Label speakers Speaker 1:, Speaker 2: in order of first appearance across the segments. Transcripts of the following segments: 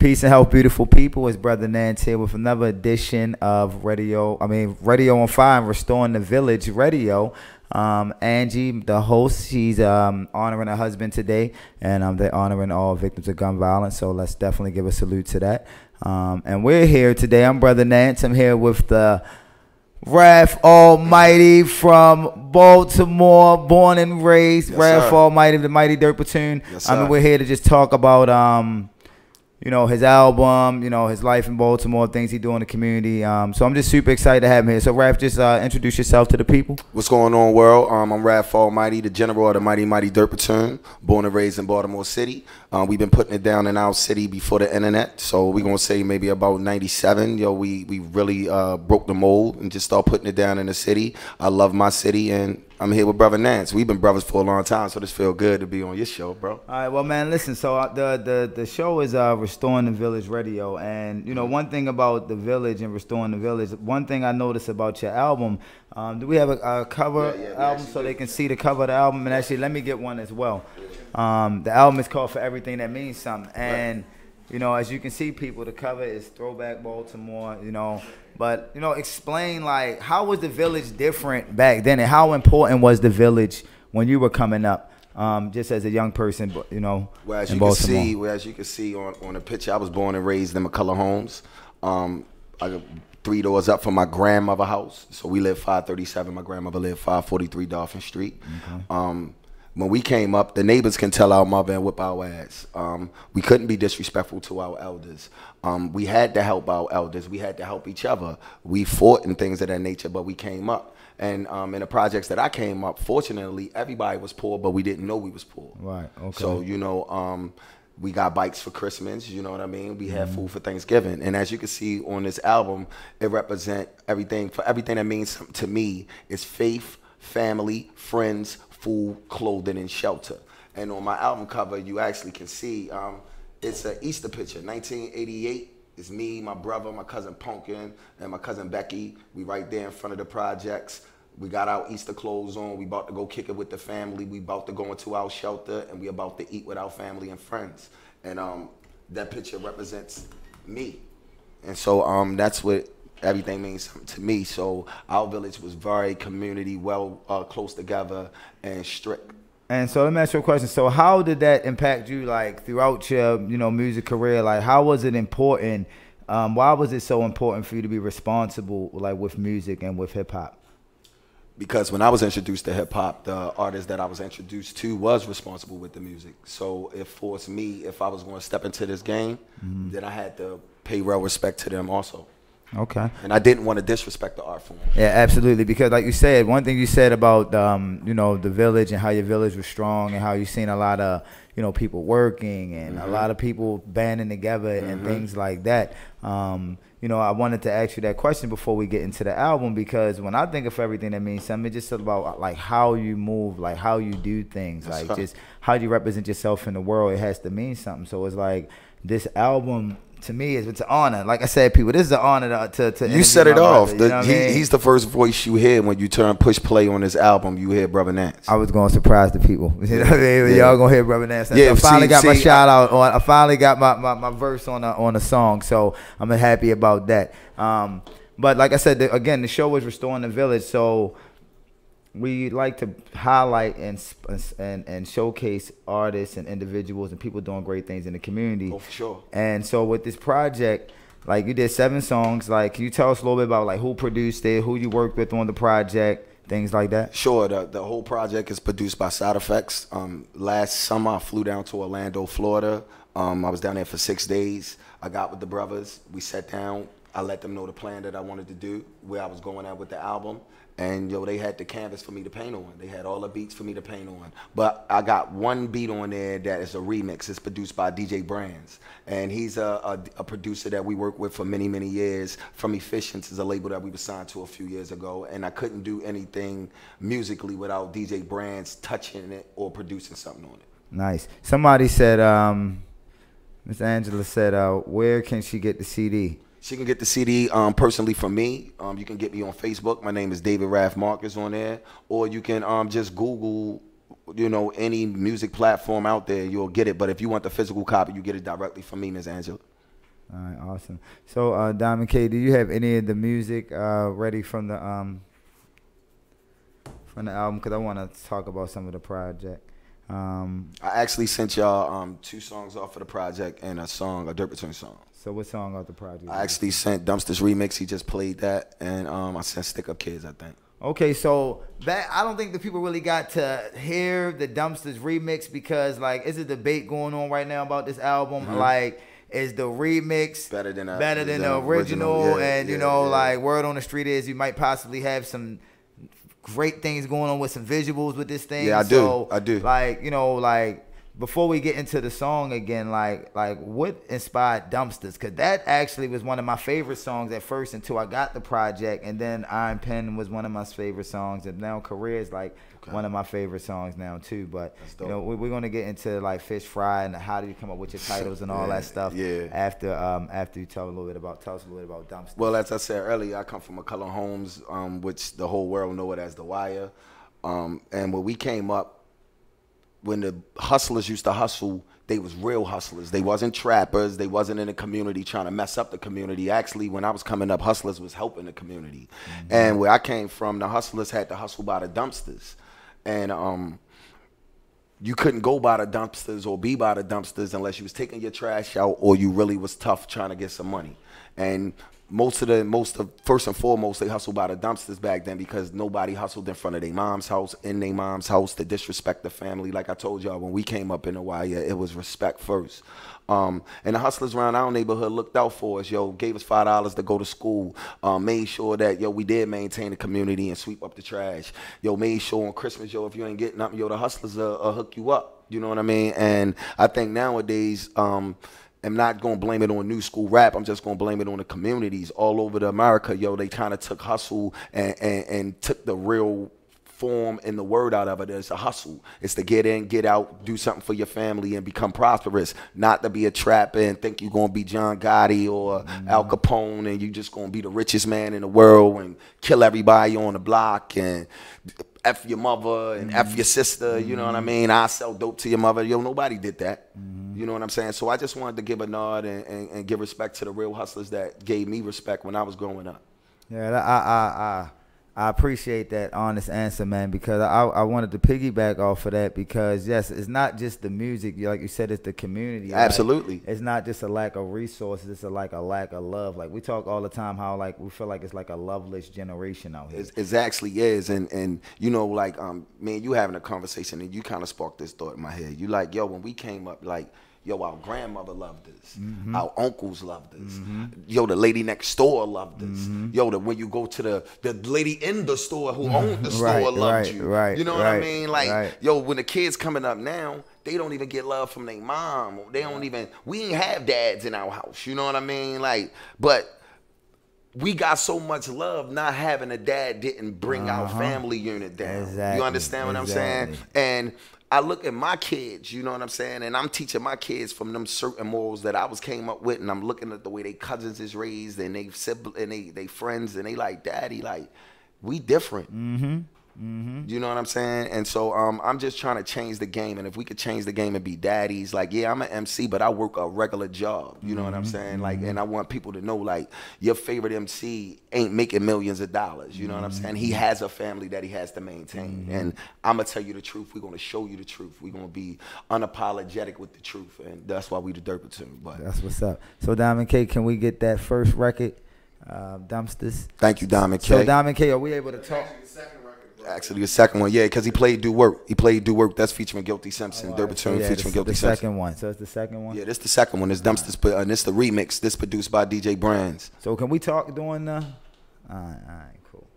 Speaker 1: Peace and health, beautiful people. It's Brother Nance here with another edition of Radio on Fire and Restoring the Village Radio. Angie, the host, she's honoring her husband today, and they're honoring all victims of gun violence. So let's definitely give a salute to that. And we're here today. I'm Brother Nance. I'm here with the Wrath Almighty from Baltimore, born and raised. Yes, Wrath Almighty, the Mighty Dirt Platoon. Yes, I mean, we're here to just talk about you know, his album, you know, his life in Baltimore, things he do in the community. So I'm just super excited to have him here. So, Raph, just introduce yourself to the people.
Speaker 2: What's going on, world? I'm Raph Almighty, the general of the Mighty Dirt Platoon, born and raised in Baltimore City. We've been putting it down in our city before the internet. So we're going to say maybe about 97. Yo, we really broke the mold and just start putting it down in the city. I love my city, and I'm here with Brother Nance. We've been brothers for a long time, so this feels good to be on your show, bro.
Speaker 1: All right, well, man, listen. So the show is Restoring the Village Radio, and you know one thing about the village and restoring the village. One thing I noticed about your album. Do we have a cover album so they can see the cover of the album? And actually, let me get one as well. The album is called For Everything That Means Something, and you know, as you can see, people, the cover is Throwback Baltimore. You know. But, you know, explain, like, how was the village different back then, and how important was the village when you were coming up, just as a young person, you know,
Speaker 2: well, as you can see on the picture, I was born and raised in McCullough Homes. I got 3 doors up from my grandmother's house. So we lived 537. My grandmother lived 543 Dolphin Street. Okay. When we came up, the neighbors can tell our mother and whip our ass. We couldn't be disrespectful to our elders. We had to help our elders. We had to help each other. We fought and things of that nature, but we came up. And in the projects that I came up, fortunately, everybody was poor, but we didn't know we was poor.
Speaker 1: Right, okay.
Speaker 2: So, you know, we got bikes for Christmas, you know what I mean? We had food for Thanksgiving. And as you can see on this album, it represents everything. For everything that means something to me is faith, family, friends, food, clothing, and shelter. And on my album cover, you actually can see it's an Easter picture. 1988 is me, my brother, my cousin Pumpkin, and my cousin Becky. We right there in front of the projects. We got our Easter clothes on. We about to go kick it with the family. We about to go into our shelter, and we about to eat with our family and friends. And that picture represents me. And so that's what everything means something to me. So our village was very community, close together and strict.
Speaker 1: And so let me ask you a question. So how did that impact you, like, throughout your, you know, music career? Like, how was it important? Why was it so important for you to be responsible, like, with music and with hip hop?
Speaker 2: Because when I was introduced to hip hop, the artist that I was introduced to was responsible with the music. So it forced me, if I was going to step into this game, then I had to pay real respect to them also.
Speaker 1: Okay.
Speaker 2: And I didn't want to disrespect the art form.
Speaker 1: Yeah, absolutely. Because like you said, one thing you said about, you know, the village and how your village was strong and how you seen a lot of, you know, people working and a lot of people banding together and things like that. You know, I wanted to ask you that question before we get into the album, because when I think of everything that means something, it's just about like how you move, like how you do things, like just how you represent yourself in the world. It has to mean something. So it's like this album, to me, it's an honor. Like I said, people, this is an honor to
Speaker 2: you set it off.
Speaker 1: You know
Speaker 2: he's the first voice you hear when you push play on this album. You hear Brother Nance.
Speaker 1: I was going to surprise the people. You know what I mean?
Speaker 2: Yeah.
Speaker 1: Y'all gonna hear Brother Nance.
Speaker 2: Yeah,
Speaker 1: I finally got my shout out on. I finally got my verse on a song. So I'm happy about that. But like I said, again, the show is Restoring the Village. So we like to highlight and showcase artists and individuals and people doing great things in the community.
Speaker 2: Oh, for sure.
Speaker 1: And so with this project, like you did 7 songs. Like, can you tell us a little bit about like who produced it, who you worked with on the project, things like that?
Speaker 2: Sure. The whole project is produced by Side Effects. Last summer, I flew down to Orlando, Florida. I was down there for 6 days. I got with the brothers. We sat down. I let them know the plan that I wanted to do, where I was going at with the album. And, yo, they had the canvas for me to paint on. They had all the beats for me to paint on. But I got one beat on there that is a remix. It's produced by DJ Brands. And he's a producer that we worked with for many, many years. From Efficients is a label that we were signed to a few years ago. And I couldn't do anything musically without DJ Brands touching it or producing something on it.
Speaker 1: Nice. Somebody said, Miss Angela said, where can she get the CD?
Speaker 2: She can get the CD personally from me. You can get me on Facebook. My name is David Raff Marcus on there. Or you can just Google, you know, any music platform out there. You'll get it. But if you want the physical copy, you get it directly from me, Ms. Angela.
Speaker 1: All right, awesome. So, Diamond K, do you have any of the music ready from the album? Because I want to talk about some of the project.
Speaker 2: I actually sent y'all 2 songs off of the project and a Dirt Platoon song.
Speaker 1: So what song off the project?
Speaker 2: I actually sent Dumpster's remix. He just played that, and I sent Stick Up Kids, I think.
Speaker 1: Okay, so that I don't think the people really got to hear the Dumpsters remix because like it's a debate going on right now about this album. Like, is the remix better than the original?
Speaker 2: Yeah,
Speaker 1: and you know, like word on the street is you might possibly have some great things going on with some visuals with this thing.
Speaker 2: Yeah, I do.
Speaker 1: Like, you know, like before we get into the song again, like what inspired Dumpsters? Because that actually was one of my favorite songs at first until I got the project, and then Iron Pen was one of my favorite songs, and now Career is like one of my favorite songs now too. But you know, we're gonna get into like Fish Fry and how do you come up with your titles and all that stuff.
Speaker 2: Yeah.
Speaker 1: After you tell us a little bit about Dumpsters.
Speaker 2: Well, as I said earlier, I come from McCullough Homes, which the whole world know it as The Wire. And when we came up, when the hustlers used to hustle, they was real hustlers. They wasn't trappers. They wasn't in the community trying to mess up the community. Actually, when I was coming up, hustlers was helping the community. And where I came from, the hustlers had to hustle by the dumpsters. And you couldn't go by the dumpsters or be by the dumpsters unless you was taking your trash out or you really was tough trying to get some money. And first and foremost, they hustled by the dumpsters back then because nobody hustled in front of their mom's house, in their mom's house to disrespect the family. Like I told y'all, when we came up in the wire, it was respect first. And the hustlers around our neighborhood looked out for us, yo, gave us $5 to go to school, made sure that, yo, we did maintain the community and sweep up the trash. Yo, made sure on Christmas, yo, if you ain't getting nothing, yo, the hustlers will hook you up. You know what I mean? And I think nowadays, I'm not going to blame it on new school rap. I'm just going to blame it on the communities all over the America. Yo, they kind of took hustle and took the real form and the word out of it. It's a hustle. It's to get in, get out, do something for your family and become prosperous. Not to be a trapper and think you're going to be John Gotti or Al Capone and you just going to be the richest man in the world and kill everybody on the block and F your mother and F your sister, you know what I mean? I sell dope to your mother. Yo, nobody did that. You know what I'm saying? So I just wanted to give a nod and give respect to the real hustlers that gave me respect when I was growing up.
Speaker 1: Yeah, I appreciate that honest answer, man, because I wanted to piggyback off of that because, yes, it's not just the music. Like you said, it's the community.
Speaker 2: Absolutely.
Speaker 1: Like, it's not just a lack of resources. It's a lack of love. Like, we talk all the time how, like, we feel like it's like a loveless generation out here.
Speaker 2: It actually is. And you know, like, man, you having a conversation and you kind of sparked this thought in my head. You like, yo, when we came up, like, yo, our grandmother loved us. Our uncles loved us. Yo, the lady next door loved us. Yo, when you go to the lady in the store who owned the store loved you. You know what I mean? Like, yo, when the kids coming up now, they don't even get love from their mom. They don't even, we ain't have dads in our house. You know what I mean? Like, but we got so much love, not having a dad didn't bring our family unit down. You understand what I'm saying? And I look at my kids, you know what I'm saying, and I'm teaching my kids from them certain morals that I came up with, and I'm looking at the way they cousins is raised and they siblings and they friends, and they like, Daddy, like, we different. You know what I'm saying? And so I'm just trying to change the game, and if we could change the game and be daddies, like, yeah, I'm an MC, but I work a regular job. You know what I'm saying? Like, and I want people to know, like, your favorite MC ain't making millions of dollars. You know what I'm saying? He has a family that he has to maintain, and I'm gonna tell you the truth. We're gonna show you the truth. We're gonna be unapologetic with the truth, and that's why we the Dirt Platoon. But
Speaker 1: that's what's up. So Diamond K, can we get that first record, Dumpsters?
Speaker 2: Thank you, Diamond K.
Speaker 1: So Diamond K, are we able to talk?
Speaker 2: Actually, the second one, yeah, because he played Do Work. He played Do Work. That's featuring Guilty Simpson. Dirt Platoon featuring Guilty Simpson.
Speaker 1: The second one. So it's the second one?
Speaker 2: Yeah, this the second one. It's Dumpsters, and this the remix. This produced by DJ Brands.
Speaker 1: So can we talk during the... All right, cool.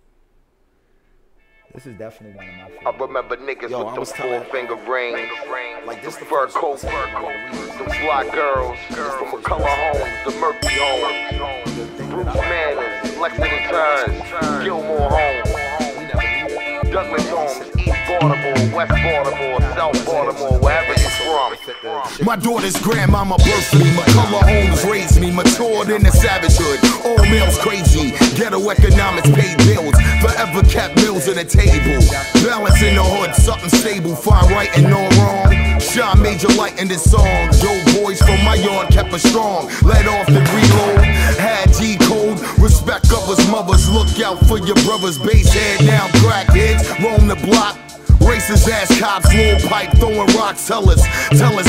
Speaker 1: This is definitely one of my favorites.
Speaker 3: I remember niggas with the four-finger ring.
Speaker 2: Like this,
Speaker 3: the fur coat, them fly girls, from McCullough Homes, the Murphy Homes, Bruce Manners, Lexington Turns, Gilmore Homes, Douglas Homes, East Baltimore, West Baltimore, South Baltimore, wherever you're from.
Speaker 4: My daughter's grandmama birthed me. McCullough Holmes raised me. Matured in the savagehood. All males crazy. Ghetto economics paid bills. Forever kept meals at the table. Balance in the hood, something stable. Fine right and no wrong. Shine major light in this song. Dope boys from my yard kept us strong. Let off the reload. Had G code. Respect of us mothers. Look out for your brothers. Base head now crackheads. Roam the block. Racist ass cops, little pipe throwing rocks. Tell us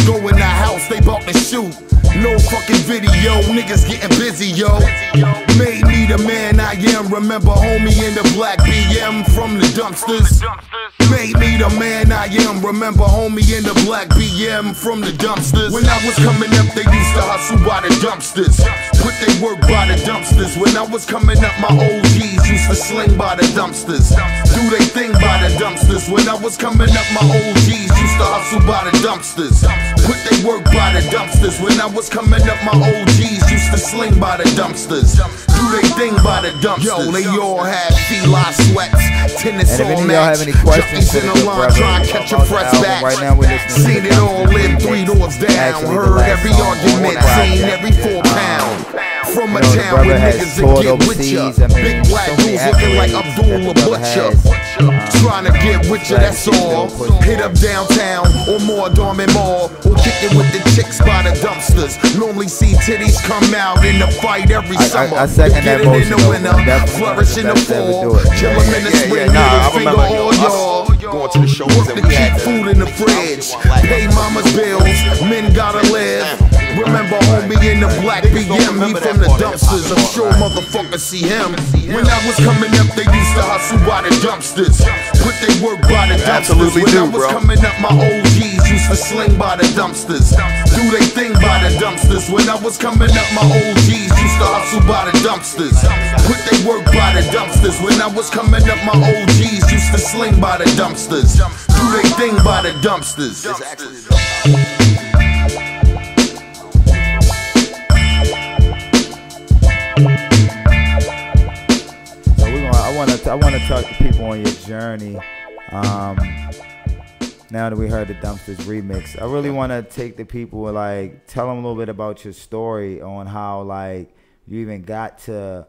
Speaker 4: go in the house, they bout to shoot. No fucking video, niggas getting busy, yo. Made me the man I am. Remember homie in the black BM from the dumpsters. Made me the man I am. Remember homie in the black BM from the dumpsters. When I was coming up, they used to hustle by the dumpsters. Put they work by the dumpsters. When I was coming up, my OGs used to sling by the dumpsters. Do they thing by the dumpsters. When I was coming up, my OGs used to hustle by the dumpsters. Put they work by the dumpsters. When I was coming up, my OGs used to sling by the dumpsters. Do they thing by the dumpsters. Yo, they all had feline sweats, tennis
Speaker 1: And if
Speaker 4: all
Speaker 1: any of y'all have
Speaker 4: match.
Speaker 1: any questions for
Speaker 4: Junkies
Speaker 1: the
Speaker 4: in
Speaker 1: good
Speaker 4: the line
Speaker 1: brother
Speaker 4: trying to catch a
Speaker 1: about the
Speaker 4: fresh
Speaker 1: album,
Speaker 4: batch.
Speaker 1: right now we're listening to
Speaker 4: Seen
Speaker 1: the
Speaker 4: it all,
Speaker 1: Dumpsters
Speaker 4: lived 3 doors down.
Speaker 1: Actually, the
Speaker 4: Heard
Speaker 1: last
Speaker 4: every
Speaker 1: song on
Speaker 4: argument,
Speaker 1: the
Speaker 4: seen
Speaker 1: project.
Speaker 4: every 4 pound. From a
Speaker 1: You know, the
Speaker 4: town
Speaker 1: brother
Speaker 4: where
Speaker 1: has
Speaker 4: niggas that
Speaker 1: toured
Speaker 4: get with ya.
Speaker 1: overseas. I mean,
Speaker 4: Big black
Speaker 1: so many
Speaker 4: dudes looking like
Speaker 1: accolades
Speaker 4: Abdul
Speaker 1: that the
Speaker 4: the
Speaker 1: brother
Speaker 4: Butcher.
Speaker 1: has.
Speaker 4: Trying to get with ya, that's all. Hit up downtown or more Dormant Mall. Or kick it with the chicks by the dumpsters. Normally see titties come out in the fight every summer.
Speaker 1: I second
Speaker 4: Get
Speaker 1: that
Speaker 4: it in
Speaker 1: motion,
Speaker 4: the
Speaker 1: though.
Speaker 4: winter,
Speaker 1: Definitely
Speaker 4: flourish in the
Speaker 1: best ever
Speaker 4: fall.
Speaker 1: do it.
Speaker 4: Kill 'em in the spring,
Speaker 2: Nah, I
Speaker 4: middle finger
Speaker 2: remember
Speaker 4: all y'all.
Speaker 2: going to the shows
Speaker 4: Work
Speaker 2: and
Speaker 4: to
Speaker 2: we had
Speaker 4: keep food in the fridge. Pay mama's bills, men gotta live. Remember homie in the black BM, he from the dumpsters. I'm sure motherfuckers see him. When I was coming up, they used to hustle by the dumpsters. Put they work by the dumpsters.
Speaker 2: Absolutely
Speaker 4: When
Speaker 2: do,
Speaker 4: I was
Speaker 2: bro.
Speaker 4: coming up, my OGs used to sling by the dumpsters. Do they thing by the dumpsters. When I was coming up, my OGs used to hustle by the dumpsters. Put they work by the dumpsters. When I was coming up, my OGs used to sling by the dumpsters. Do they thing by the dumpsters.
Speaker 1: So I want to talk to people on your journey. Now that we heard the Dumpsters remix, I really want to take the people, like, tell them a little bit about your story on how, like, you even got to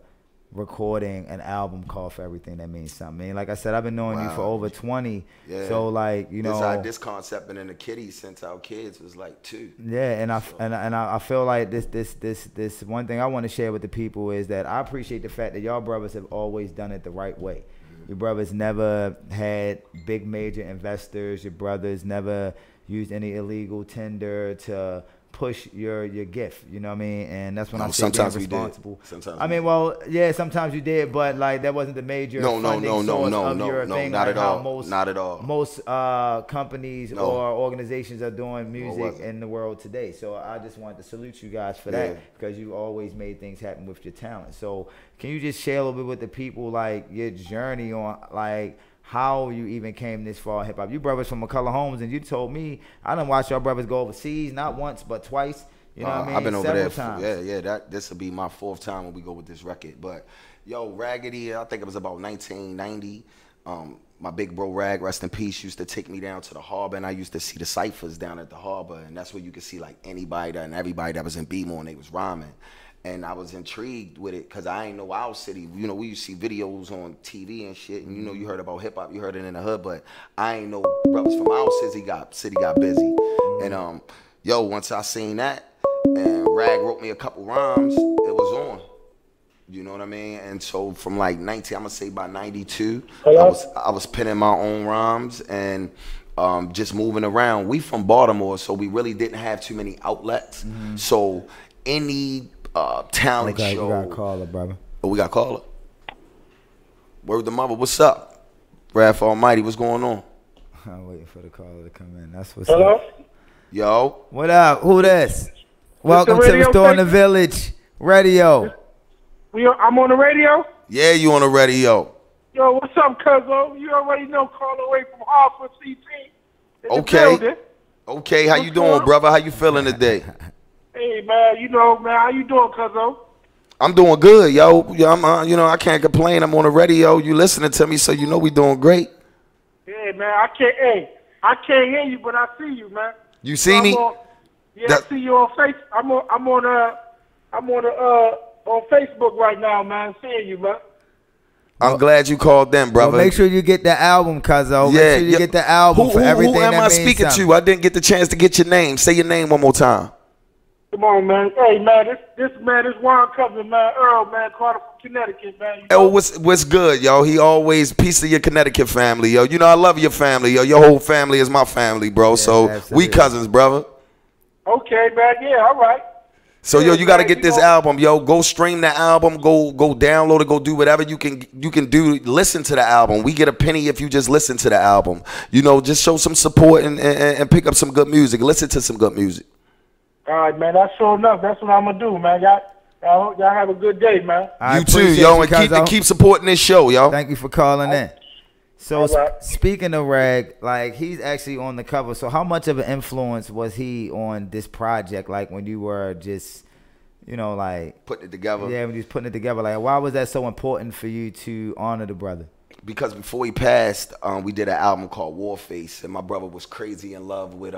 Speaker 1: recording an album called For Everything That Means Something. I mean, like I said, I've been knowing you for over 20.
Speaker 2: Yeah.
Speaker 1: So, like, you know,
Speaker 2: this concept been in the kiddies since our kids was like 2.
Speaker 1: yeah, and I feel like this one thing I want to share with the people is that I appreciate the fact that y'all brothers have always done it the right way. Your brothers never had big major investors. Your brothers never used any illegal tender to push your gift. You know what I mean? And that's when I'm saying being responsible.
Speaker 2: Sometimes
Speaker 1: I mean, well, yeah, sometimes you did, but like that wasn't the major funding source of your thing.
Speaker 2: Not
Speaker 1: like
Speaker 2: at
Speaker 1: how
Speaker 2: all. Not at all.
Speaker 1: Most companies or organizations are doing music in the world today. So I just wanted to salute you guys for that, because you always made things happen with your talent. So can you just share a little bit with the people, like, your journey on, like, how you even came this far in hip hop? You brothers from McCullough Holmes, and you told me I done watched y'all brothers go overseas, not once but twice. You know what I mean?
Speaker 2: I've been over
Speaker 1: Several
Speaker 2: there.
Speaker 1: times.
Speaker 2: This will be my 4th time when we go with this record. But yo, Raggedy, I think it was about 1990. My big bro Rag, rest in peace, used to take me down to the harbor, and I used to see the ciphers down at the harbor, and that's where you could see like anybody and everybody that was in B-More, and they was rhyming. And I was intrigued with it because I ain't know our city. You know, we used to see videos on TV and shit, and you know, you heard about hip hop, you heard it in the hood, but I ain't know brothers from our city got busy. And yo, once I seen that, and Rag wrote me a couple rhymes, it was on. You know what I mean? And so from like I'm gonna say by 92, I was penning my own rhymes and just moving around. We from Baltimore, so we really didn't have too many outlets. So any talent show.
Speaker 1: You got a caller, brother.
Speaker 2: Oh, we got a caller. Word to mother, what's up? Raph Almighty, what's going on?
Speaker 1: I'm waiting for the caller to come in. That's what's
Speaker 5: Hello?
Speaker 1: up.
Speaker 2: Yo.
Speaker 1: What up? Who this? Welcome to
Speaker 5: radio
Speaker 1: Restoring the
Speaker 5: station?
Speaker 1: Village Radio.
Speaker 5: I'm on the radio?
Speaker 2: Yeah, you on the radio.
Speaker 5: Yo, what's up, cuzzo? You already know, calling away from Hartford, CT. In the
Speaker 2: Okay.
Speaker 5: building.
Speaker 2: Okay, how you
Speaker 5: What's
Speaker 2: doing,
Speaker 5: going on?
Speaker 2: brother? How you feeling today?
Speaker 5: Hey, man, you know, man, how you doing, cuzzo?
Speaker 2: I'm doing good, yo. Yeah, I'm, you know, I can't complain. I'm on the radio. You listening to me, so you know we doing great.
Speaker 5: Yeah, man, I can't hear you, but I see you, man.
Speaker 2: You see me?
Speaker 5: Yeah, I see you on Facebook. I'm on Facebook right now, man. Seeing you, man.
Speaker 2: I'm glad you called them, brother.
Speaker 1: Well, make sure you get the album, cuzzo. Make sure you get the album for everything
Speaker 2: who am
Speaker 1: that
Speaker 2: I
Speaker 1: means
Speaker 2: speaking
Speaker 1: something.
Speaker 2: to? I didn't get the chance to get your name. Say your name one more time.
Speaker 5: Come on, man. Hey, man, this wine cousin, man, Earl, man, Carter from Connecticut, man.
Speaker 2: Oh, what's good, yo? He always peace to your Connecticut family, yo. You know I love your family, yo. Your whole family is my family, bro. So
Speaker 1: absolutely.
Speaker 2: we cousins, brother.
Speaker 5: Okay, man. Yeah, all right.
Speaker 2: So yo, you gotta get this
Speaker 5: know,
Speaker 2: album, yo. Go stream the album, go download it, go do whatever you can do. Listen to the album. We get a penny if you just listen to the album. You know, just show some support and pick up some good music. Listen to some good music.
Speaker 5: All right, man. That's sure enough. That's what I'm gonna do, man. Y'all have a good day, man.
Speaker 2: You too, yo, and keep supporting this show, yo.
Speaker 1: Thank you for calling in. So
Speaker 5: right.
Speaker 1: speaking of Rag, like he's actually on the cover. So how much of an influence was he on this project? Like when you were just, you know, like
Speaker 2: putting it together.
Speaker 1: Yeah, when you was putting it together. Like why was that so important for you to honor the brother?
Speaker 2: Because before he passed, we did an album called Warface, and my brother was crazy in love with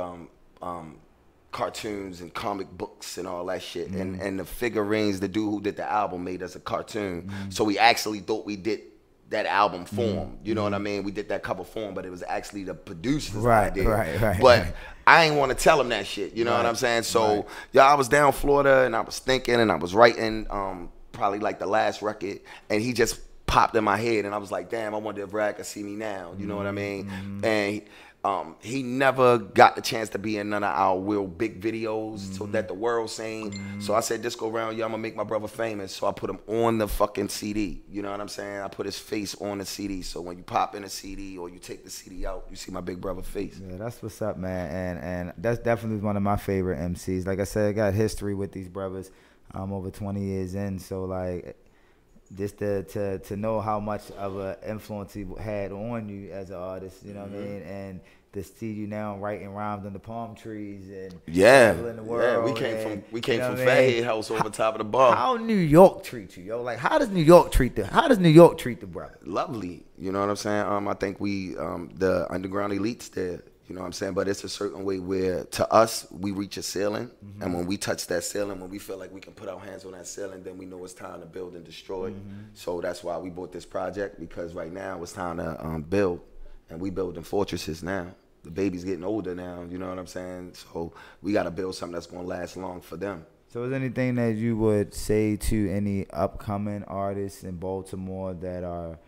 Speaker 2: cartoons and comic books and all that shit. And the figurines, the dude who did the album made us a cartoon. So we actually thought we did that album form. You know what I mean? We did that cover form, but it was actually the producer's idea.
Speaker 1: Right.
Speaker 2: But I ain't want to tell him that shit. You know what I'm saying? So yeah, I was down in Florida and I was thinking and I was writing probably like the last record, and he just popped in my head, and I was like, damn, I wonder if Brad could see me now. You know what I mean? And he never got the chance to be in none of our real big videos so that the world seen. So I said, this go around, yo, I'm gonna make my brother famous. So I put him on the fucking CD. You know what I'm saying? I put his face on the CD. So when you pop in a CD or you take the CD out, you see my big brother face.
Speaker 1: Yeah, that's what's up, man. And that's definitely one of my favorite MCs. Like I said, I got history with these brothers over 20 years in. So like just to know how much of an influence he had on you as an artist, you know what I mean? And to see you now writing rhymes under palm trees and traveling the world.
Speaker 2: We came from Fathead House over top of the bar.
Speaker 1: How New York treat you, yo? Like how does New York treat the brother?
Speaker 2: Lovely, you know what I'm saying? I think we the underground elites there. You know what I'm saying? But it's a certain way where, to us, we reach a ceiling. And when we touch that ceiling, when we feel like we can put our hands on that ceiling, then we know it's time to build and destroy. So that's why we bought this project, because right now it's time to build. And we building fortresses now. The baby's getting older now, you know what I'm saying? So we got to build something that's going to last long for them.
Speaker 1: So is there anything that you would say to any upcoming artists in Baltimore that are,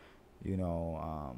Speaker 1: you know,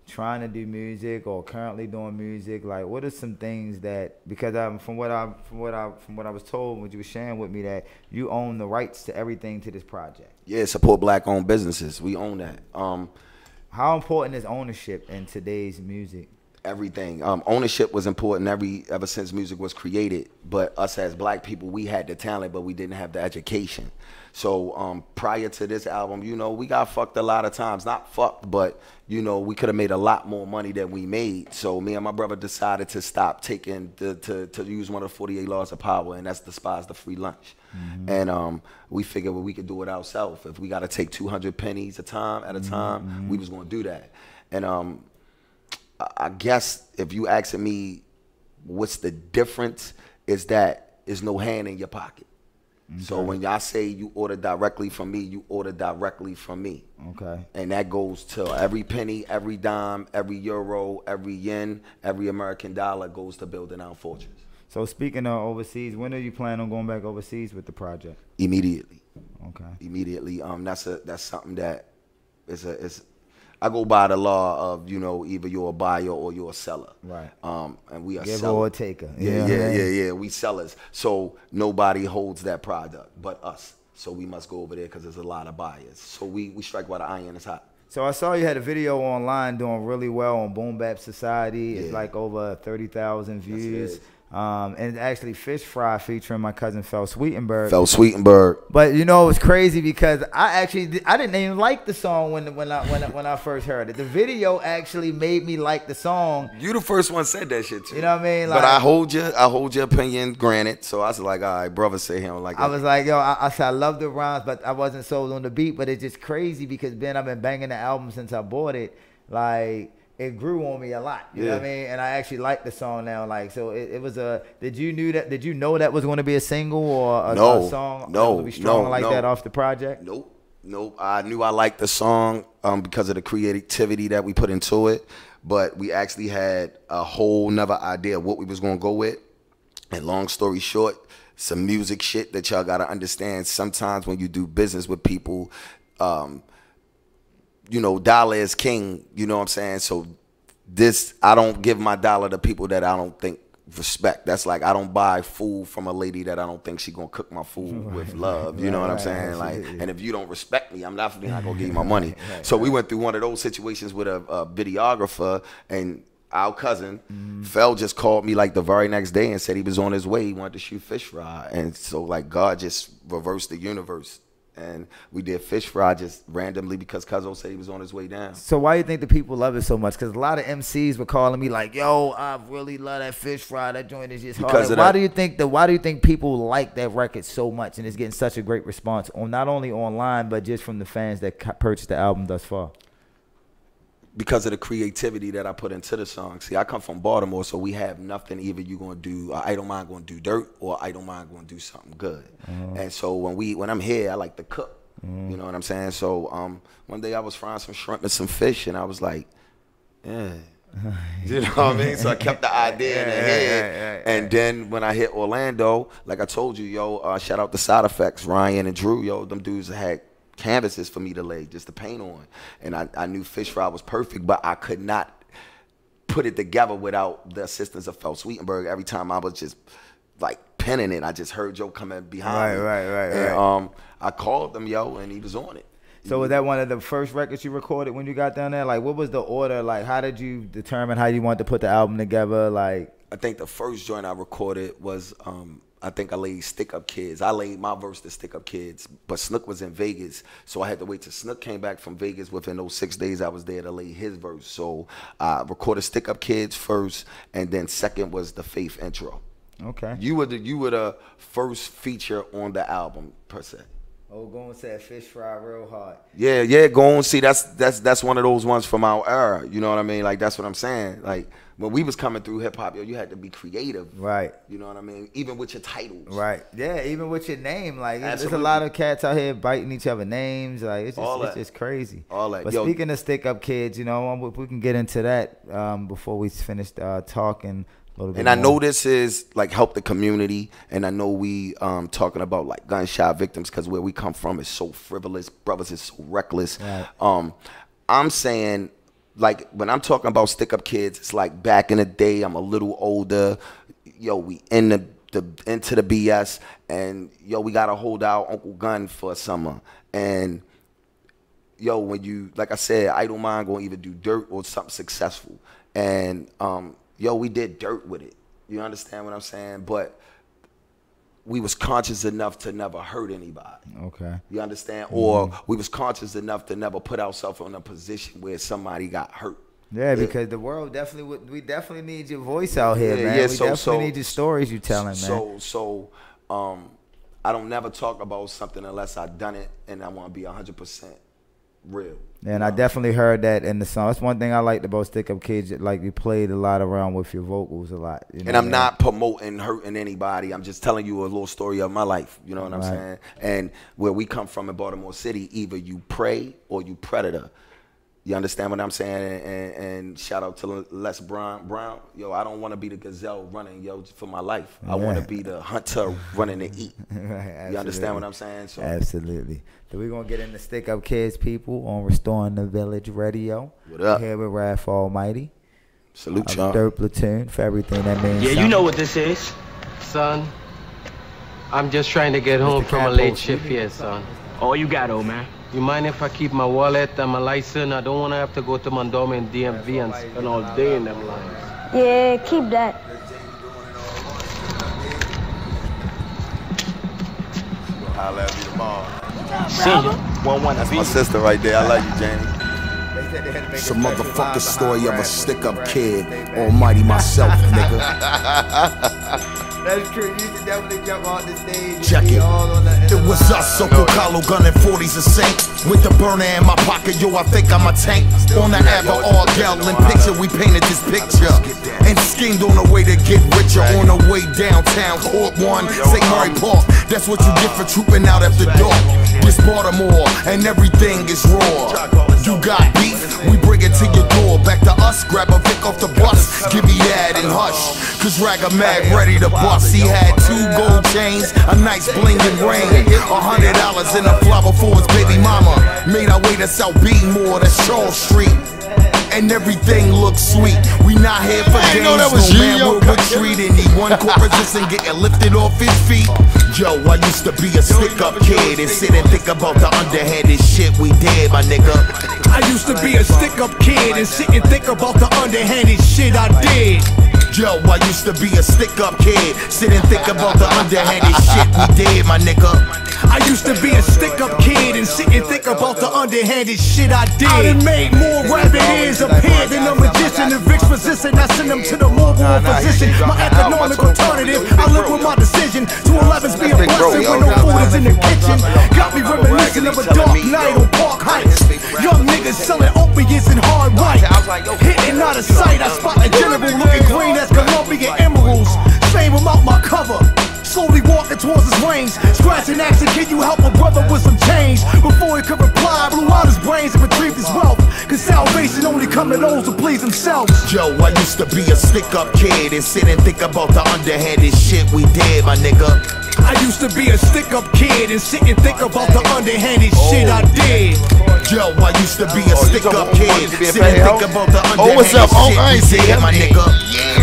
Speaker 1: trying to do music or currently doing music? Like what are some things that, because from what I was told, what you were sharing with me, that you own the rights to everything to this project?
Speaker 2: Yeah, support black owned businesses. We own that.
Speaker 1: How important is ownership in today's music?
Speaker 2: Everything. Ownership was important ever since music was created. But us as black people, we had the talent, but we didn't have the education. So prior to this album, you know, we got fucked a lot of times. Not fucked, but, you know, we could have made a lot more money than we made. So me and my brother decided to stop taking, to use one of the 48 laws of power, and that's despise the free lunch. And we figured we could do it ourselves. If we got to take 200 pennies at a time, we was going to do that. And I guess if you asking me what's the difference, is that there's no hand in your pocket. Okay. So when y'all say you order directly from me, you order directly from me. Okay. And that goes to every penny, every dime, every euro, every yen, every American dollar goes to building our fortress.
Speaker 1: So speaking of overseas, when are you planning on going back overseas with the project?
Speaker 2: Immediately.
Speaker 1: Okay.
Speaker 2: Immediately. That's something that is I go by the law of, you know, either you're a buyer or you're a seller. Right. And we are sellers. Giver or taker. Yeah. We sellers. So nobody holds that product but us. So we must go over there because there's a lot of buyers. So we strike while the iron is hot.
Speaker 1: So I saw you had a video online doing really well on Boom Bap Society. It's like over 30,000 views. And actually Fish Fry featuring my cousin Fel Sweetenberg. But you know, it's crazy because I didn't even like the song when I first heard it. The video actually made me like the song.
Speaker 2: You the first one said that shit too.
Speaker 1: You know what I mean? Like,
Speaker 2: but I hold your opinion granted. So I was like, all right, brother, say he don't like that.
Speaker 1: I was like, yo, I said I love the rhymes, but I wasn't sold on the beat. But it's just crazy because I've been banging the album since I bought it. Like, it grew on me a lot. You know what I mean? And I actually like the song now. Like, so it was a. Did you know that was going to be a single or a song? That was gonna be strong like that off the project?
Speaker 2: Nope. I knew I liked the song because of the creativity that we put into it, but we actually had a whole nother idea of what we was gonna go with. And long story short, some music shit that y'all gotta understand. Sometimes when you do business with people, you know, dollar is king. You know what I'm saying? So I don't give my dollar to people that I don't think respect. That's like I don't buy food from a lady that I don't think she gonna cook my food with love. You know what I'm saying? Like, and if you don't respect me, I'm definitely not gonna give you my money. So we went through one of those situations with a videographer, and our cousin Fel just called me like the very next day and said he was on his way. He wanted to shoot Fish Fry, and so like God just reversed the universe. And we did Fish Fry just randomly because Cuzzo said he was on his way down.
Speaker 1: So why do you think the people love it so much? Because a lot of MCs were calling me like, "Yo, I really love that Fish Fry. That joint is just hard." Like, why do you think people like that record so much and it's getting such a great response on not only online but just from the fans that purchased the album thus far?
Speaker 2: Because of the creativity that I put into the song. See, I come from Baltimore, so we have nothing. Either you gonna do I Don't Mind gonna do dirt, or I Don't Mind gonna do something good. And so when I'm here, I like to cook. You know what I'm saying? So one day I was frying some shrimp and some fish, and I was like, yeah. You know what I mean? So I kept the idea in the head. And then when I hit Orlando, like I told you, yo, shout out to Side Effects, Ryan and Drew, yo, them dudes had canvases for me to lay, just to paint on. And I knew Fish Fry was perfect, but I could not put it together without the assistance of Fel Sweetenberg. Every time I was just like penning it, I just heard Joe coming behind me. Right. I called him, yo, and he was on it.
Speaker 1: So was that one of the first records you recorded when you got down there? Like, what was the order? Like, how did you determine how you wanted to put the album together? Like,
Speaker 2: I think the first joint I recorded was I think I laid Stick Up Kids. I laid my verse to Stick Up Kids, but Snook was in Vegas, so I had to wait till Snook came back from Vegas. Within those 6 days, I was there to lay his verse. So I recorded Stick Up Kids first, and then second was the Faith intro.
Speaker 1: Okay.
Speaker 2: You were the first feature on the album per se.
Speaker 1: Oh, go and say Fish Fry real hard.
Speaker 2: Yeah, go and see. That's one of those ones from our era. You know what I mean? Like, that's what I'm saying. Like, when we was coming through hip hop, yo, you had to be creative. Right. You know what I mean? Even with your titles.
Speaker 1: Right. Yeah, even with your name. Like, there's a lot of cats out here biting each other names. Like, it's just crazy.
Speaker 2: All that.
Speaker 1: But speaking of Stick Up Kids, you know, we can get into that before we finish talking.
Speaker 2: And I know this is like help the community, and I know we talking about like gunshot victims because where we come from is so frivolous, brothers is so reckless. Right. I'm saying, like, when I'm talking about Stick Up Kids, it's like back in the day. I'm a little older, yo. We into the BS, and yo, we gotta hold our Uncle Gun for a summer, and yo, when you, like I said, I Don't Mind gonna either do dirt or something successful, and yo, we did dirt with it. You understand what I'm saying? But we was conscious enough to never hurt anybody. Okay. You understand? Or we was conscious enough to never put ourselves in a position where somebody got hurt.
Speaker 1: Yeah, because the world we definitely need your voice out here, man. We definitely need your stories you telling, man.
Speaker 2: So I don't never talk about something unless I done it and I want to be 100% real.
Speaker 1: And I definitely heard that in the song. That's one thing I liked about Stick Up Kids. Like, you played a lot around with your vocals a lot. You know,
Speaker 2: and I'm not promoting hurting anybody. I'm just telling you a little story of my life. You know what I'm saying? And where we come from in Baltimore City, either you prey or you predator. You understand what I'm saying? And shout out to Les Brown. Yo, I don't want to be the gazelle running, yo, for my life. I want to be the hunter running to eat. Right, you understand what I'm saying? So.
Speaker 1: Absolutely. So we're going to get into Stick Up Kids, people, on Restoring the Village Radio.
Speaker 2: What up?
Speaker 1: Here with Raph Almighty.
Speaker 2: Salute y'all.
Speaker 1: Dirt Platoon for everything that means.
Speaker 6: Yeah, you know what this is. Son, I'm just trying to get home from a late shift here, son.
Speaker 7: All you got, old man.
Speaker 6: You mind if I keep my wallet and my license? I don't want to have to go to Mondome and DMV and spend all day in them lines.
Speaker 8: Yeah, keep that.
Speaker 2: I'll have you tomorrow.
Speaker 7: See you.
Speaker 2: That's my sister right there. I love you, Jamie.
Speaker 4: It's a motherfucking story of a stick-up kid. Almighty myself, nigga.
Speaker 1: That's true. You used to definitely jump on the stage.
Speaker 4: Check it.
Speaker 1: In
Speaker 4: It was us, Soko Kalo gunning 40s a Saint. With the burner in my pocket, yo, I think I'm a tank. On the Ava all gallon picture, we painted this picture. And schemed on the way to get richer. On the way downtown, Court 1, St. Mary Park. That's what you get for trooping out after dark. This Baltimore, and everything is raw. You got beef, we bring it to your door. Back to us, grab a Vic off the bus. Give me that and hush, cause Ragga Mag ready to bust. He had 2 gold chains, a nice blingin' ring, $100 in a flower for his baby mama. Made our way to South Beatmore, that's Charles Street. And everything looks sweet. We not here for games, no man will retreat. And he one court resistant getting lifted off his feet. Yo, I used to be a stick-up kid and sit and think about the underhanded shit we did, my nigga.
Speaker 9: I used to be a stick-up kid and sit and think about the underhanded shit I did.
Speaker 4: Yo, I used to be a stick-up kid, sit and think about the underhanded shit we did, my nigga.
Speaker 9: I used to be a stick-up kid and sit and think about the underhanded shit I did. I done made more rabbit ears appear than a magician. The Vic's resistant, I send them to the mobile physician. My economic alternative, I live with my decision. 211's be a blessing when no food is in the kitchen. Got me reminiscing of a dark night on Park Heights. Young niggas selling opiates and hard right. Hitting out of sight, I spot a general looking green as Colombian emeralds. Same him out my cover. Slowly walking towards his range, scratching action, can you help a brother with some change? Before he could reply, blew out his brains and retrieved his wealth. Cause salvation only come to those who please themselves.
Speaker 4: Yo, I used to be a stick-up kid and sit and think about the underhanded shit we did, my nigga.
Speaker 9: I used to be a stick-up kid and sit and think about the underhanded shit I did.
Speaker 4: Yo, I used to be a stick-up kid, sit and think about the underhanded
Speaker 10: what's up?
Speaker 4: shit we did, my nigga.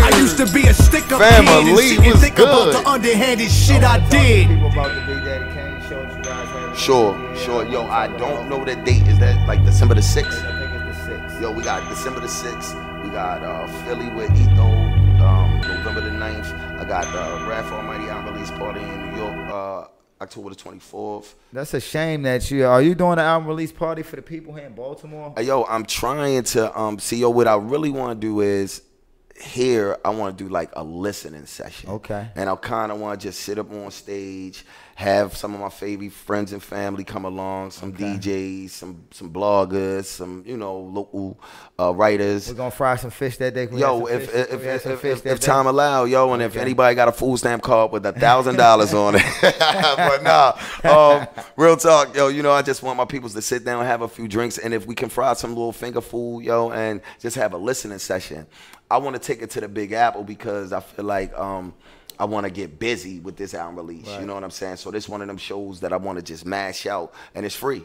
Speaker 9: I used to be a stick-up kid and sit and think about the underhanded shit I did.
Speaker 2: Sure. Yo, I don't know the date. Is that like December the 6th? Yo, we got December the 6th. We got Philly with Etho, November the 9th. I got Wrath Almighty album release party in New York, October the 24th.
Speaker 1: That's a shame that are you doing an album release party for the people here in Baltimore?
Speaker 2: Yo, I'm trying to see, yo, what I really want to do is here I want to do like a listening session.
Speaker 1: Okay.
Speaker 2: And I kind of want to just sit up on stage, have some of my favorite friends and family come along, some DJs, some bloggers, some local writers.
Speaker 1: We're gonna fry some fish that day.
Speaker 2: Yo, if time allow, yo, and if anybody got a food stamp card with $1,000 on it, but nah, real talk, yo. I just want my peoples to sit down and have a few drinks, and if we can fry some little finger food, yo, and just have a listening session. I want to take it to the Big Apple because I feel like I want to get busy with this album release. Right. You know what I'm saying? So this one of them shows that I want to just mash out, and it's free.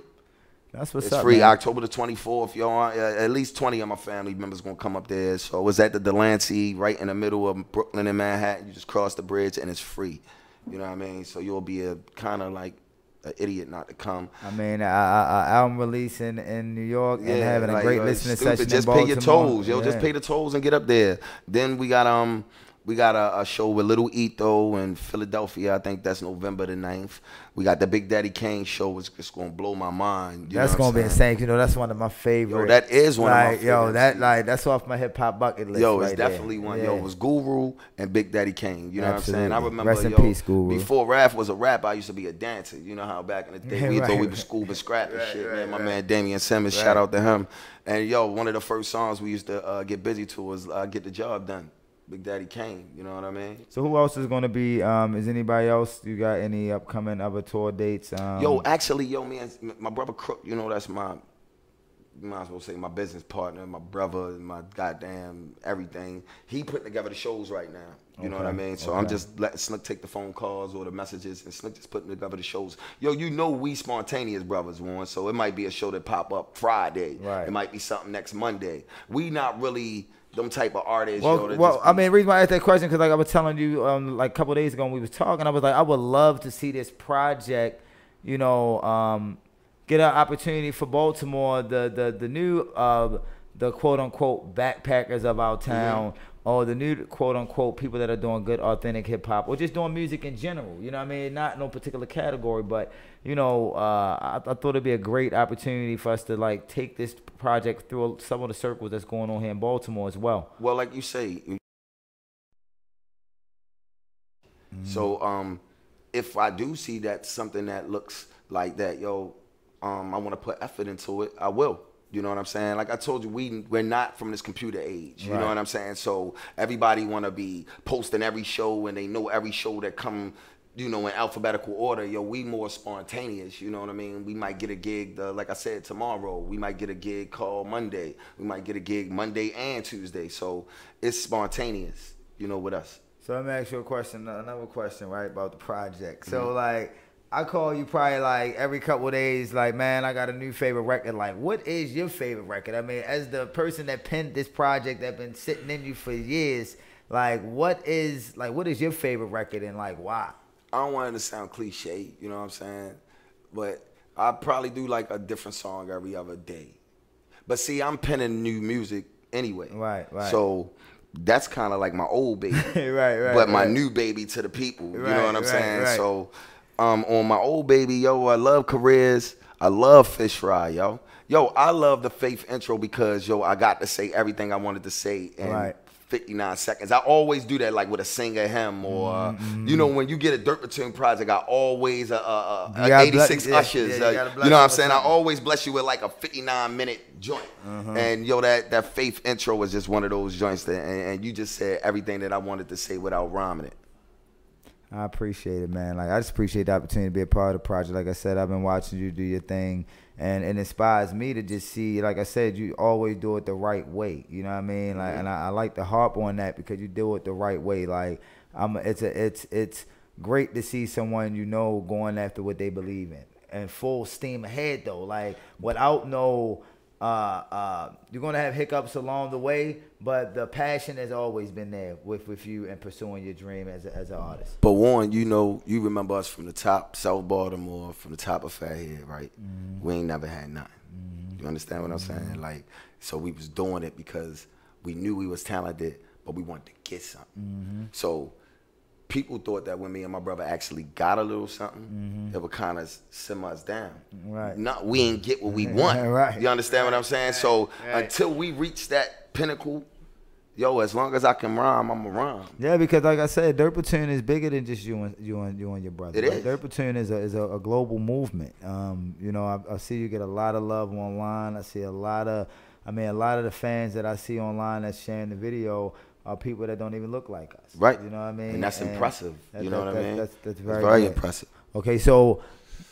Speaker 1: That's what's
Speaker 2: up.
Speaker 1: It's
Speaker 2: free.
Speaker 1: Man.
Speaker 2: October the 24th. Yo, at least 20 of my family members gonna come up there. So it's at the Delancey, right in the middle of Brooklyn and Manhattan. You just cross the bridge, and it's free. You know what I mean? So you'll be a kind of like an idiot not to come.
Speaker 1: I mean, album release in New York and having a great listening session
Speaker 2: just
Speaker 1: in
Speaker 2: pay your
Speaker 1: Baltimore.
Speaker 2: tolls, yo. Just pay the tolls and get up there. Then we got a show with Little Etho in Philadelphia. I think that's November the 9th. We got the Big Daddy Kane show. It's just gonna blow my mind.
Speaker 1: That's gonna be insane. That's one of my favorite.
Speaker 2: Yo, that is one of my favorites.
Speaker 1: That's off my hip hop bucket list.
Speaker 2: Yo, it's
Speaker 1: right
Speaker 2: definitely
Speaker 1: there.
Speaker 2: one. Yo, it was Guru and Big Daddy Kane. You know
Speaker 1: Absolutely.
Speaker 2: what I'm saying? I remember,
Speaker 1: Rest in peace, Guru.
Speaker 2: Before Raph was a rapper, I used to be a dancer. You know how back in the day we thought we was Scoob and Scrap and shit, man. My man Damian Simmons, shout out to him. And yo, one of the first songs we used to get busy to was Get the Job Done. Big Daddy Kane, you know what I mean?
Speaker 1: So who else is going to be, is anybody else, you got any upcoming other tour dates?
Speaker 2: Yo, actually, man, my brother Crook, that's my, you might as well say my business partner, my brother, my goddamn everything. He putting together the shows right now, you know what I mean? So I'm just letting Slick take the phone calls or the messages, and Slick just putting together the shows. Yo, we spontaneous brothers, Warren, so it might be a show that pop up Friday. Right. It might be something next Monday. We not really them type of artists.
Speaker 1: Well, I mean, the reason why I asked that question because like I was telling you like a couple of days ago when we was talking, I was like, I would love to see this project, get an opportunity for Baltimore, the new the quote unquote backpackers of our town, or the new quote unquote people that are doing good authentic hip hop, or just doing music in general. You know what I mean? Not no particular category, but I thought it'd be a great opportunity for us to like take this project through some of the circles that's going on here in Baltimore as well.
Speaker 2: Well, like you say, So if I do see that something that looks like that, yo, I want to put effort into it, I will. You know what I'm saying? Like I told you, we're not from this computer age. You know what I'm saying? So everybody want to be posting every show, and they know every show that come, you know, in alphabetical order. Yo, we more spontaneous. You know what I mean? We might get a gig, like I said, tomorrow. We might get a gig called Monday. We might get a gig Monday and Tuesday. So it's spontaneous, you know, with us.
Speaker 1: So let me ask you a question, another question, right, about the project. So like, I call you probably like every couple of days, like, man, I got a new favorite record. Like, what is your favorite record? I mean, as the person that penned this project that been sitting in you for years, like, what is your favorite record and like why?
Speaker 2: I don't want it to sound cliche, you know what I'm saying? But I probably do like a different song every other day. But see, I'm penning new music anyway.
Speaker 1: Right.
Speaker 2: So that's kind of like my old baby.
Speaker 1: right.
Speaker 2: But my new baby to the people, you know what I'm saying?
Speaker 1: Right.
Speaker 2: So on my old baby, yo, I love Careers. I love Fish Fry, yo. Yo, I love the Faith intro because, yo, I got to say everything I wanted to say in 59 seconds. I always do that, like with a singer hymn or, you know, when you get a Dirt Platoon project, I always, 86 Ushers. You know what I'm saying? I always bless you with like a 59-minute joint. And, yo, that Faith intro was just one of those joints that, and you just said everything that I wanted to say without rhyming it.
Speaker 1: I appreciate it, man. Like, I just appreciate the opportunity to be a part of the project. Like I said, I've been watching you do your thing, and it inspires me to just see, like I said, you always do it the right way. You know what I mean? Like, and I like to harp on that because you do it the right way. Like, it's great to see someone you know going after what they believe in and full steam ahead though. Like, without no. You're gonna have hiccups along the way, but the passion has always been there with you and pursuing your dream as an artist.
Speaker 2: But Warren, you know, you remember us from the top, South Baltimore, from the top of Fairhead, right? We ain't never had nothing. You understand what I'm saying? Like, so we was doing it because we knew we was talented, but we wanted to get something. So people thought that when me and my brother actually got a little something, it would kind of simmer us down. We ain't get what we want. You understand what I'm saying? So until we reach that pinnacle, yo, as long as I can rhyme, I'm a rhyme.
Speaker 1: Yeah, because like I said, Dirt Platoon is bigger than just you and your brother.
Speaker 2: It is.
Speaker 1: Dirt Platoon is a global movement. You know, I see you get a lot of love online. I see a lot of the fans that I see online that's sharing the video are people that don't even look like us.
Speaker 2: Right.
Speaker 1: You know what I mean?
Speaker 2: And that's impressive. You know what I mean?
Speaker 1: That's very
Speaker 2: impressive.
Speaker 1: Okay, so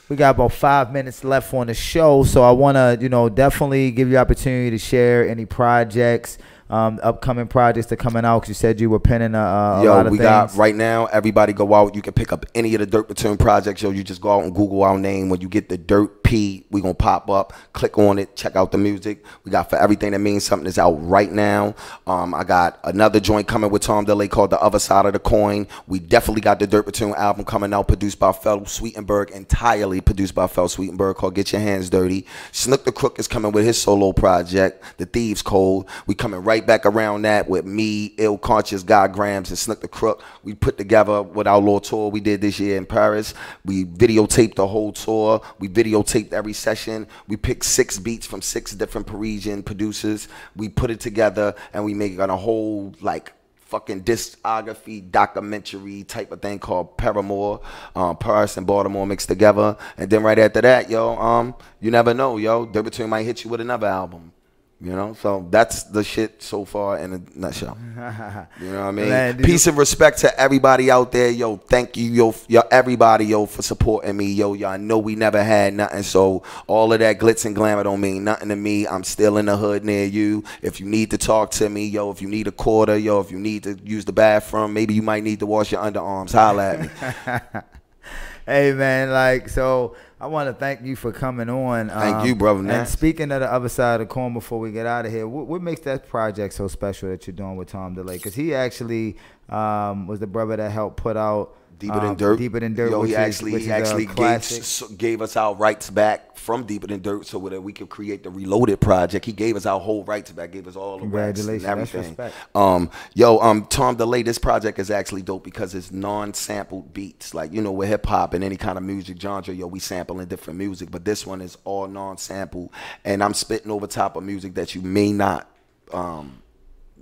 Speaker 1: we got about 5 minutes left on the show, so I want to, you know, definitely give you opportunity to share any projects, upcoming projects that are coming out, because you said you were penning a lot of things. Yo, we got
Speaker 2: right now, everybody go out. You can pick up any of the Dirt Platoon projects. Yo, you just go out and Google our name. When you get the Dirt P, we going to pop up. Click on it. Check out the music. We got For Everything That Means Something is out right now. I got another joint coming with Tom Delay called The Other Side of the Coin. We definitely got the Dirt Platoon album coming out, produced by Fel Sweetenberg, entirely produced by Fel Sweetenberg, called Get Your Hands Dirty. Snook the Crook is coming with his solo project, The Thieves Code. We coming right back around that with me, Ill Conscious, God Grams, and Snook the Crook. We put together with our little tour we did this year in Paris. We videotaped the whole tour. We videotaped every session. We picked 6 beats from 6 different Parisian producers. We put it together and we make it on a whole like fucking discography documentary type of thing called Paramore, Paris and Baltimore mixed together. And then right after that, yo, you never know, yo, Dirt Platoon might hit you with another album. You know, so that's the shit so far in a nutshell. You know what I mean? Man, peace and respect to everybody out there. Yo, thank you, yo, everybody, yo, for supporting me. Yo, y'all know we never had nothing. So all of that glitz and glamour don't mean nothing to me. I'm still in the hood near you. If you need to talk to me, yo, if you need a quarter, yo, if you need to use the bathroom, maybe you might need to wash your underarms. Holla at me.
Speaker 1: Hey, man, like, so I want to thank you for coming on.
Speaker 2: Thank you, brother.
Speaker 1: And speaking of the other side of the coin before we get out of here, what makes that project so special that you're doing with Tom DeLay? Because he actually was the brother that helped put out
Speaker 2: Deeper Than Dirt.
Speaker 1: Deeper Than Dirt.
Speaker 2: Yo,
Speaker 1: he
Speaker 2: actually gave us our rights back from Deeper Than Dirt so that we could create the Reloaded project. He gave us our whole rights back, gave us all the rights and everything.
Speaker 1: That's respect.
Speaker 2: Tom DeLay, this project is actually dope because it's non-sampled beats. Like, you know, with hip hop and any kind of music genre, yo, we sampling different music, but this one is all non-sampled, and I'm spitting over top of music that you may not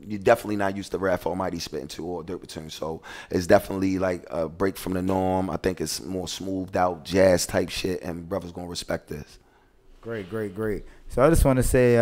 Speaker 2: you're definitely not used to Raph Almighty spitting to or Dirt Platoon. So it's definitely like a break from the norm. I think it's more smoothed out jazz type shit, and brothers gonna respect this.
Speaker 1: Great, great, great. So I just want to say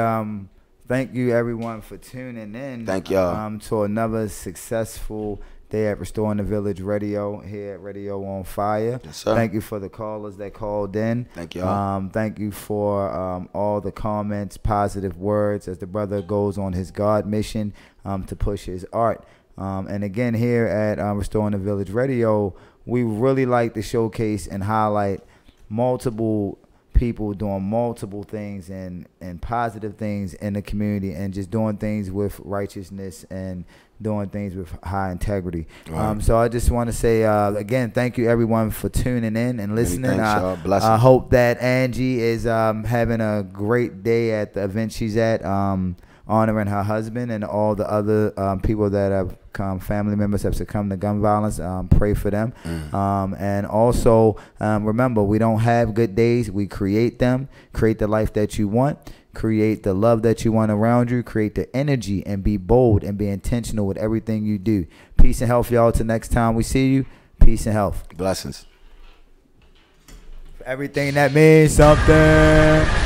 Speaker 1: thank you everyone for tuning in.
Speaker 2: Thank y'all.
Speaker 1: To another successful day at Restoring the Village Radio here at Radio on Fire.
Speaker 2: Yes, sir.
Speaker 1: Thank you for the callers that called in.
Speaker 2: Thank y'all.
Speaker 1: Thank you for all the comments, positive words as the brother goes on his God mission to push his art. And again, here at Restoring the Village Radio, we really like to showcase and highlight multiple people doing multiple things and positive things in the community, and just doing things with righteousness and doing things with high integrity. Right. So I just want to say again, thank you everyone for tuning in and listening. I hope that Angie is having a great day at the event she's at, honoring her husband and all the other people that have come, family members have succumbed to gun violence. Pray for them. And also remember, we don't have good days, we create them. Create the life that you want, create the love that you want around you, create the energy, and be bold and be intentional with everything you do. Peace and health, y'all. Till next time we see you, peace and health.
Speaker 2: Blessings.
Speaker 1: For everything that means something.